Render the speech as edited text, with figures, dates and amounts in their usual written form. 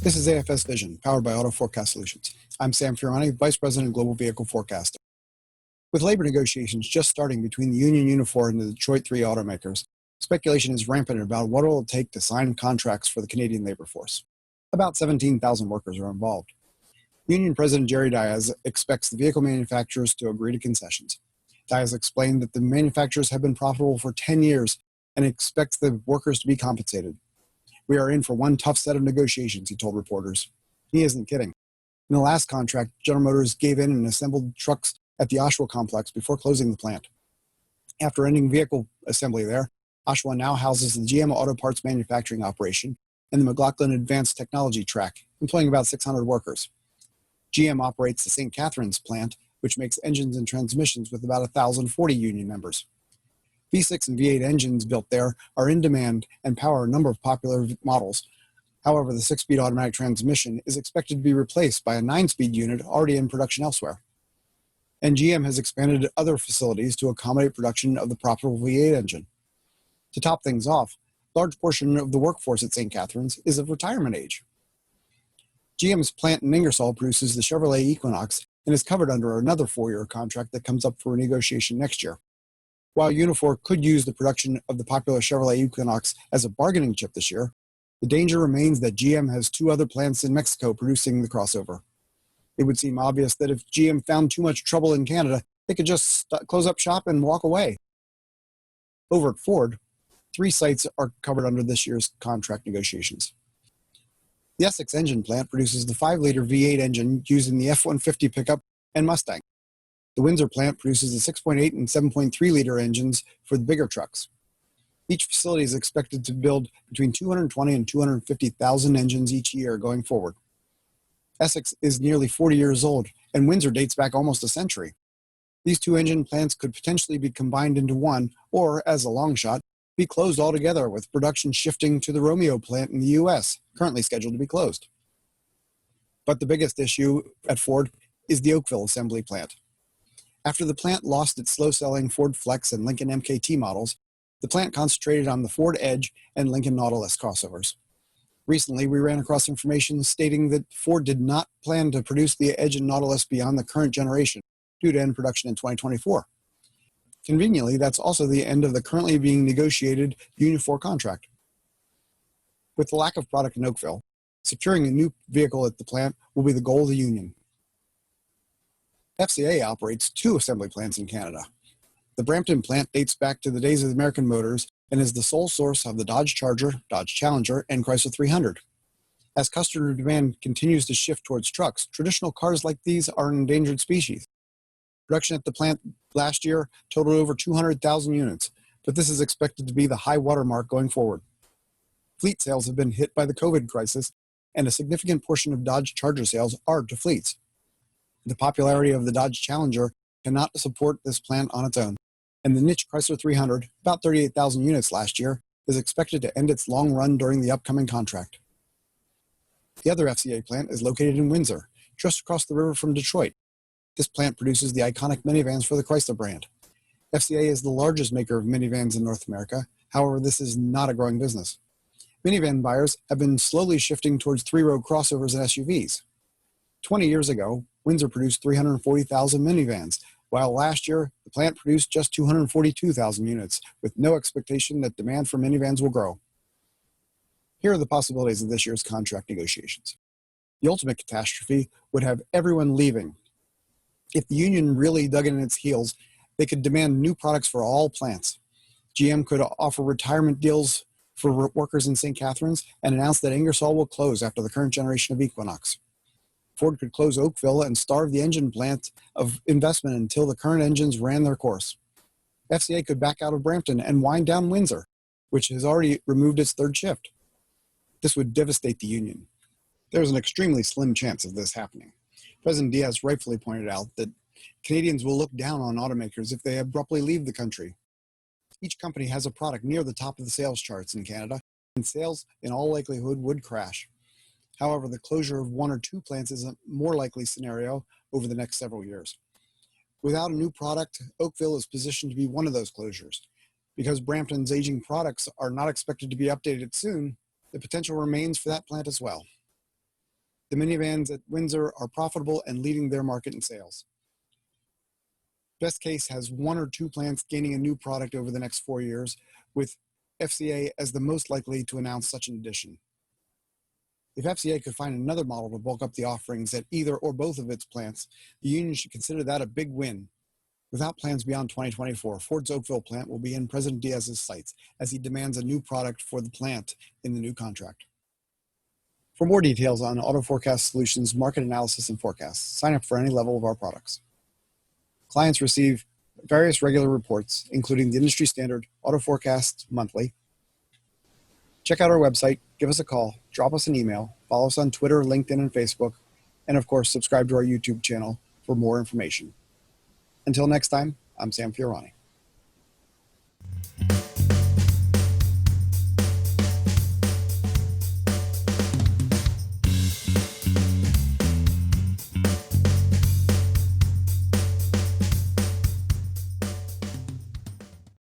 This is AFS Vision, powered by AutoForecast Solutions. I'm Sam Fiorani, Vice President of Global Vehicle Forecasting. With labor negotiations just starting between the union Unifor and the Detroit 3 automakers, speculation is rampant about what it will take to sign contracts for the Canadian labor force. About 17,000 workers are involved. Union President Jerry Diaz expects the vehicle manufacturers to agree to concessions. Diaz explained that the manufacturers have been profitable for 10 years and expects the workers to be compensated. "We are in for one tough set of negotiations," he told reporters. He isn't kidding. In the last contract, General Motors gave in and assembled trucks at the Oshawa complex before closing the plant. After ending vehicle assembly there, Oshawa now houses the GM Auto Parts manufacturing operation and the McLaughlin Advanced Technology track, employing about 600 workers. GM operates the St. Catharines plant, which makes engines and transmissions with about 1,040 union members. V6 and V8 engines built there are in demand and power a number of popular models. However, the 6-speed automatic transmission is expected to be replaced by a 9-speed unit already in production elsewhere. And GM has expanded other facilities to accommodate production of the profitable V8 engine. To top things off, a large portion of the workforce at St. Catharines is of retirement age. GM's plant in Ingersoll produces the Chevrolet Equinox and is covered under another 4-year contract that comes up for renegotiation next year. While Unifor could use the production of the popular Chevrolet Equinox as a bargaining chip this year, the danger remains that GM has 2 other plants in Mexico producing the crossover. It would seem obvious that if GM found too much trouble in Canada, they could just close up shop and walk away. Over at Ford, 3 sites are covered under this year's contract negotiations. The Essex engine plant produces the 5-liter V8 engine used in the F-150 pickup and Mustang. The Windsor plant produces the 6.8 and 7.3-liter engines for the bigger trucks. Each facility is expected to build between 220 and 250,000 engines each year going forward. Essex is nearly 40 years old, and Windsor dates back almost a century. These 2 engine plants could potentially be combined into one, or, as a long shot, be closed altogether, with production shifting to the Romeo plant in the U.S., currently scheduled to be closed. But the biggest issue at Ford is the Oakville assembly plant. After the plant lost its slow-selling Ford Flex and Lincoln MKT models, the plant concentrated on the Ford Edge and Lincoln Nautilus crossovers. Recently, we ran across information stating that Ford did not plan to produce the Edge and Nautilus beyond the current generation, due to end production in 2024. Conveniently, that's also the end of the currently being negotiated Unifor contract. With the lack of product in Oakville, securing a new vehicle at the plant will be the goal of the union. FCA operates 2 assembly plants in Canada. The Brampton plant dates back to the days of American Motors and is the sole source of the Dodge Charger, Dodge Challenger, and Chrysler 300. As customer demand continues to shift towards trucks, traditional cars like these are an endangered species. Production at the plant last year totaled over 200,000 units, but this is expected to be the high watermark going forward. Fleet sales have been hit by the COVID crisis, and a significant portion of Dodge Charger sales are to fleets. The popularity of the Dodge Challenger cannot support this plant on its own, and the niche Chrysler 300, about 38,000 units last year, is expected to end its long run during the upcoming contract. The other FCA plant is located in Windsor, just across the river from Detroit. This plant produces the iconic minivans for the Chrysler brand. FCA is the largest maker of minivans in North America. However, this is not a growing business. Minivan buyers have been slowly shifting towards 3-row crossovers and SUVs. 20 years ago, Windsor produced 340,000 minivans, while last year the plant produced just 242,000 units, with no expectation that demand for minivans will grow. Here are the possibilities of this year's contract negotiations. The ultimate catastrophe would have everyone leaving. If the union really dug in its heels, they could demand new products for all plants. GM could offer retirement deals for workers in St. Catharines and announce that Ingersoll will close after the current generation of Equinox. Ford could close Oakville and starve the engine plant of investment until the current engines ran their course. FCA could back out of Brampton and wind down Windsor, which has already removed its 3rd shift. This would devastate the union. There is an extremely slim chance of this happening. President Diaz rightfully pointed out that Canadians will look down on automakers if they abruptly leave the country. Each company has a product near the top of the sales charts in Canada, and sales, in all likelihood, would crash. However, the closure of 1 or 2 plants is a more likely scenario over the next several years. Without a new product, Oakville is positioned to be one of those closures. Because Brampton's aging products are not expected to be updated soon, the potential remains for that plant as well. The minivans at Windsor are profitable and leading their market in sales. Best case has 1 or 2 plants gaining a new product over the next 4 years, with FCA as the most likely to announce such an addition. If FCA could find another model to bulk up the offerings at either or both of its plants, the union should consider that a big win. Without plans beyond 2024, Ford's Oakville plant will be in President Diaz's sights as he demands a new product for the plant in the new contract. For more details on AutoForecast Solutions market analysis and forecasts, sign up for any level of our products. Clients receive various regular reports, including the industry standard AutoForecast Monthly. Check out our website, give us a call, drop us an email, follow us on Twitter, LinkedIn, and Facebook, and of course, subscribe to our YouTube channel for more information. Until next time, I'm Sam Fiorani.